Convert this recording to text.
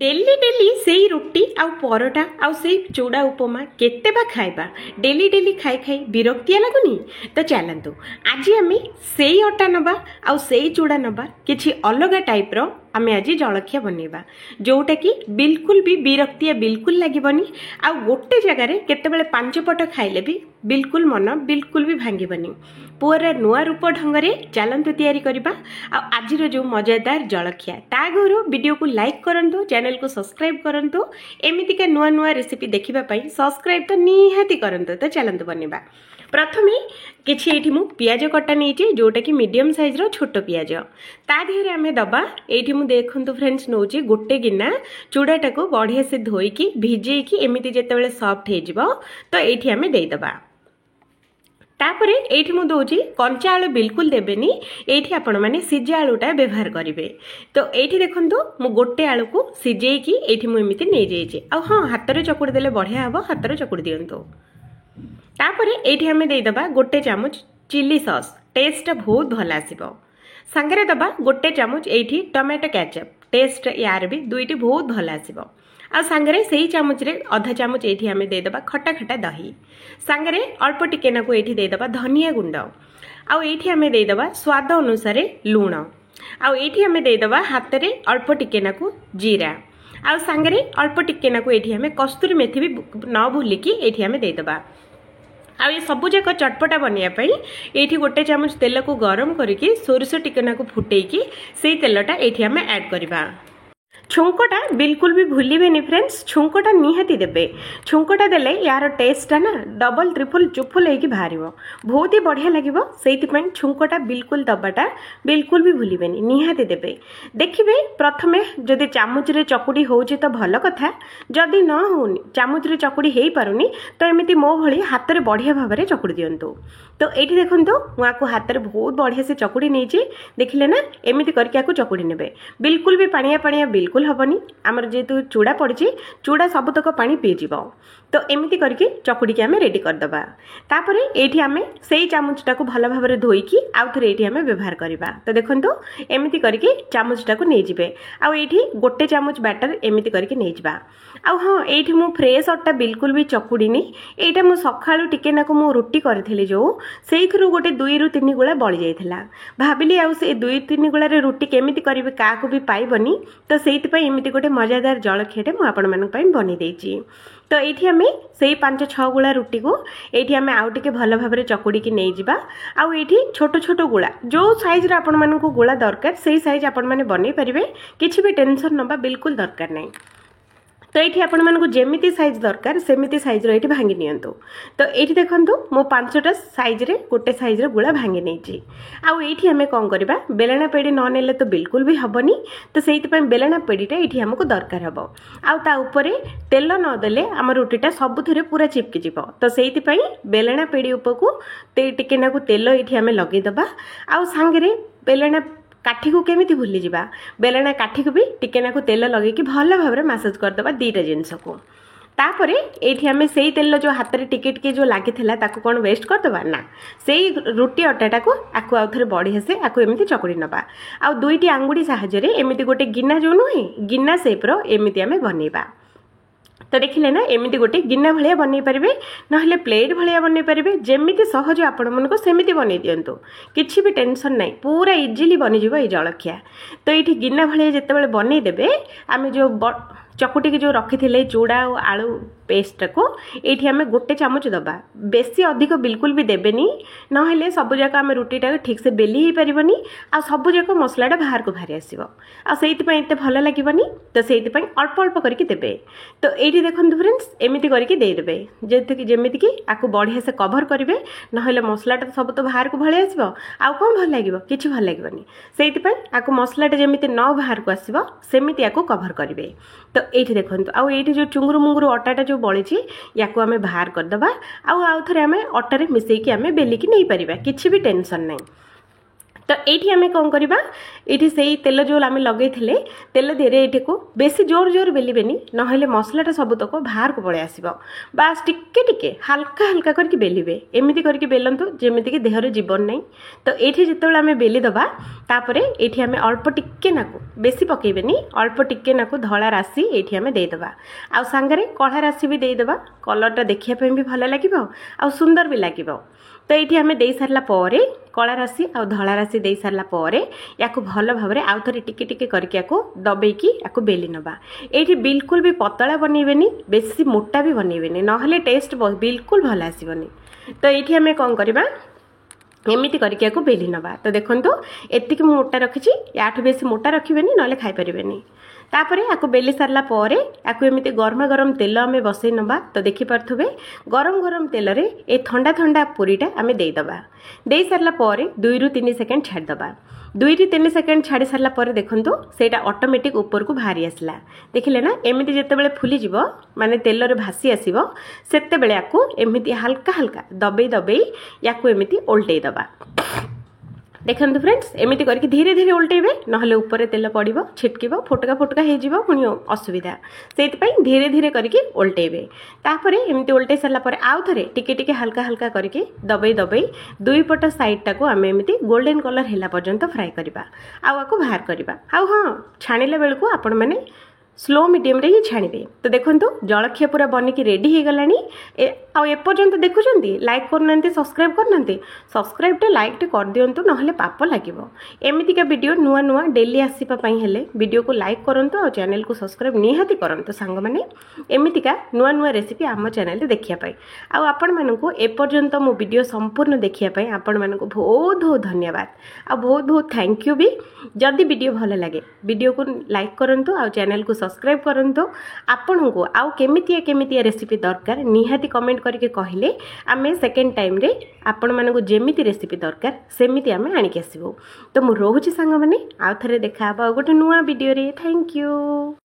Daily daily से रुटी आउ परोटा आउ से चूड़ा उपमा केते बा खाइबा डेली डेली खाई खाई विरक्तिया लगुनी। तो चलतु आज आम से अटा नबा आउ से चूड़ा नबा किछि अलग टाइप रो आम आज जलखिया बनइबा जोटा कि बिल्कुल भी विरक्तिया बिल्कुल लगे आ गोटे जगार केतेबेले 5 पट खाइले भी बिल्कुल मन बिल्कुल भी भांगीबनी। पूरा नुआ रूप ढंगरे चलतु तैयारी करबा आज जो मजेदार जलखिया ता घरु वीडियो को लाइक करंतु, चैनल को सब्सक्राइब करंतु। एमितिका नुआ नुआ रेसिपी देखिबा पई सब्सक्राइब तो निहाती करंतु। तो चलतु बनिबा। प्रथमे किछि एठी मु पियाज कटा नेछि जोटा कि मीडियम साइज रो छोटो पियाज ता देहरे आमे दबा। एठी मु देखंतु फ्रेंड्स नौछि गोटे गिना चूड़ाटा को बढ़िया से धोईकी भिजेकी एमिति जेतेबेले सॉफ्ट हे जिवो तो एठी आमे देई दबा। तापरे एठी मु दोछि कंचा आलू बिल्कुल देबेनी, एठी आपण माने सिजा आलूटा व्यवहार करिवे। तो एठी देखंतु मु गोटे आलू को सिजेकी एठी मु एमिति नै जेछि आ हां हातरे चकुड़ी देले बढ़िया हबो, हातरे चकुड़ी दियंतु। तापरे एठी हमें दे दबा गोटे चामच चिली सॉस, टेस्ट बहुत भल आसीबो। संगरे दबा गोटे चामच एठी टमाटो केचप, टेस्ट यार भी दुईटी बहुत भल आसीबो। आ संगरे सेही चामच रे आधा चामच एठी हमें दे दबा खट्टा खट्टा दही। संगरे अल्प टिके नाकु एठी दे दबा धनिया गुंड आ एठी हमें दे दबा स्वाद अनुसार लूण आ एठी हमें दे दबा हाथ रे अल्प टिके नाकु जीरा आ संगरे अल्प टिके नाकु एठी हमें कस्तूरी मेथी भी न भूलिकी एठी हमें दे दबा। आ ये सबू जाक चटपटा बनवाई ये गोटे चामच तेल को गरम करके सोरिष टिके नाकु फुटेकी से तेलटा ये आम ऐड करवा। छुंकटा बिल्कुल भी भूलिबेनी फ्रेंड्स, छुंकटा निहाती देबे। छुंकटा देले यार टेस्टा ना डबल ट्रिपल चुफुल होगी बाहर बहुत ही बढ़िया लगे। से छुंकटा बिल्कुल दबाटा बिल्कुल भी भूलिबेनी, निहाती देबे। देखिए प्रथमे जदि चामच रे चकुड़ी होउची तो भल कथा, जदि न होनी चामच रे चकुड़ी हेई पारुनी तो एमिति मो भली हाथ रे बढ़िया भाव में चकुड़ी दियंतु। तो एठी देखंतु मुआको हाथ रे बहुत बढ़िया से चकुड़ी नेची, देखिले ना एमिति करके आको चकुड़ी नेबे। बिल्कुल भी पानिया पानिया बिल्कुल हबनी, आमर जेतु चूड़ा पड़ची चूड़ा सबतक पानी पी जीवो। तो एमिति करके चकुड़ी के आमे रेडी कर दबा। तापरे एठी आमे सेही चामचटा को भल भाव में धोईकी आउ थरे एठी आमे व्यवहार करबा। तो देखंतु एमिति करके चामचटा को नै जिबे आ एठी गोटे चामच बैटर एमिति करके नै जिबा। आ हां एठी मु फ्रेश अट्टा बिल्कुल भी चकुड़ीनी, एटा मु सखाळु टिके नाको मु रोटी करथिले जो सेइथरु गोटे 2 रु 3 गुळा बळी जाइथिला। भाबिली आउ से 2-3 गुळा रे रोटी केमिति करिवे काको भी पाइबनी। तो सेइति पई एमिति गोटे मजादार जलखियाटे मु आपण मानक पई बनि देछि। तो ये आम से 5-6 गुड़ा रुटी को ये आम आउ टे भल भाव में चकुड़ी की नहीं जावा। आउ ये छोट छोट गुड़ा जो साइज आपण मानक गुड़ा दरकार से साइज आपण मैंने बनई पारे, किसी भी टेंशन नबा बिल्कुल दरकार नहीं। तो ये आपण मानक जेमिति साइज दरकार सेमिति साइज रो भांगी नियंतु। तो ये देखंतु मो 5टा साइज रे गोटे साइज रे गुड़ा भांगी नहीं। आउ ये आम कौन करबा बेलना पेड़ी न नेले तो बिल्कुल भी हबनी। तो से बेलना पेड़ीटा ये आमको दरकार हम। आउ ता उपरे तेल न देले आम रुटीटा सबुथिरे पूरा चिपकी जिवो। तो से बेलना पेड़ी उपरको टिके नाकु तेल ये आम लगे दबा। आउ सांगरे बेलना काठी को केमिति भूली जिबा, बेलना काठी को भी टिके नाकु तेल लगे कि भल भाव में मसाज कर दबा दीटा जिनस को। तापरे एठी हमें सेही तेल जो हाथ रे टिके टिके जो लागी थिला ताको कोन वेस्ट कर दबा ना, सेही रोटी अटाटा को आकु आउ थरे बढ़िया से आकु एमिति चकुड़ी नबा। आ दुईटी आंगुड़ी सहायता रे एमिति गोटे गिना जो नुहे गिना शेप रो एमिति हमें बनैबा। तो देखिले ना एमिति गोटे गिना भलिया बनई पारिबे, नहले प्लेट भलिया बनई पारिबे, जेमिति सहज आपण मानको सेमिति बनई दियंतु, किछि भी टेंशन नाही, पूरा इजीली बनि जिवो ए जलखिया। तो एठी गिना भलिया जेतेबेले बनई देबे आमे जो चकुटी के जो रखी थिले चूड़ा और आलू पेस्ट को ये आम गोटे चामच दबा, बेसी अधिक बिल्कुल भी देबेनी, नहेले सबु जाक आम रुटीटा ठीक से बेली ही पारिबनी आ सबु जाक मसलाटा बाहर को बाहरी आसीबो आ सेइतिपई एते भल लागिबनी। तो सेइतिपई अल्प अल्प करके देबे। तो एठी देखंतु फ्रेंड्स एमिति करके दे देबे जेमिति कि आकु बढ़िया से कभर करिवे, नहेले मसलाटा सब तो बाहर को भले आसीबो आ कोन भल लागिबो, किछि भल लागिबनी। सेइतिपई आकु मसलाटा जेमिति न बाहर को आसीबो सेमिति आकु कभर करिवे। तो ये देखंतु आउ ये जो चुंगुरु मुंगुरु अटाटा जो बळीची याकु आमे बाहर कर दबा। आउ थरे आमे अटारे मिसेकी आमे बेलिकी नहीं परिबा, किछि भी टेंशन नहीं। तो ये आम कौन करवा ये से तेल जो आम लगे तेल धीरे ये बेसी जोर जोर बेलिबेनी ना मसलाटा सबुतक बाहर को पलि आसो बास टिके टिके हल्का हल्का करके बेलिबे एमती करके बेलतु जमीक देहर जीवन नहीं। तो ये जो आम बेलीदबा तापर ये आम अल्प टिके नाकू बेसी पकेबेनी अल्प टिके नाकू धला राशि ये आम देदबा आ सांगरे कला राशि भी देदबा कलरटा देखिए भी भल लगे आ सुंदर भी लगे। तो ये आम दे सारा कला राशि आ धला राशि दे सारा या भल भाव में आउ थे टिके टिके करके दबेकी या बेली नवा। ये बिल्कुल भी पतला बनइबेनी बेसी मोटा भी बनइबेनी ना टेस्ट बिल्कुल भल आसबनी। तो ये आम कौन करवा एमती करके बेली नवा। तो देखो एतिक मोटा रखी या बेसी मोटा रखिए ना खाईपारे तापर या बेली सारा एमती गरमा गरम तेल आम बसई नवा। तो देखिपे गरम गरम तेल रे ए ठंडा ठंडा पूरीटा आम देदबा दे सारा 2 ରୁ 3 सेकेंड छाड़दबा 2 ରୁ 3 सेकेंड छाड़ी सारा देखु सेटा ऑटोमेटिक ऊपर को बाहरी आसला देखिले ना एमती जिते फुली जीव माने तेल रे भासी आसीबो सेते बेले याकू एमती हल्का हल्का दबे दबे याकू एमती ओल्टे दबा। देखो फ्रेंड्स एमती करके धीरे धीरे उल्टेबे ना ऊपर तेल पड़ो छिटक फोटका फोटका हो पुणी असुविधा से धीरे धीरे करके उल्टेबे तापर एमती उल्टे सारा आउ थे टिके टिके हल्का हल्का करके दबे दबे दुई पट साइडटा को आम एमती गोल्डन कलर है पर्यंत फ्राए करवा आपको बाहर करवा आ हाँ छाणिला बेलू आपण मैंने स्लो मीडियम रे ही छाणिबे। तो देखंतु जलखिया पूरा बनिकी रेडी हो गलानी एपर्यंत देखुंत लाइक करना सब्सक्राइब करना सब्सक्राइब टे लाइक टे कर दिंतु ना पाप लगे एमतीका वीडियो नुआ नुआ डेली आसपाई हेले वीडियो को लाइक करंतु और चैनल को सब्सक्राइब निहाती करंतु सांग माने एमतीका नुआ नुआ रेसिपी आम चैनल देखिया पाई आपण मानकु एपर्यंत मो वीडियो संपूर्ण देखिया पाई आपण मानकु बहुत बहुत धन्यवाद आ बहुत बहुत थैंक यू भी। जदि वीडियो भल लगे वीडियो को लाइक करंतु और चैनल को सब्सक्राइब करंतु आपण को आउ केमितिया रेसिपी दरकार निहाती कमेंट करके कहले आमे सेकेंड टाइम रे आपण मानकु जेमिति रेसिपी दरकार सेमिति आमे आनिक आसीबो। तो मु रोहुची सांग माने आउ थरे देखा गोटे नुआ वीडियो रे थैंक यू।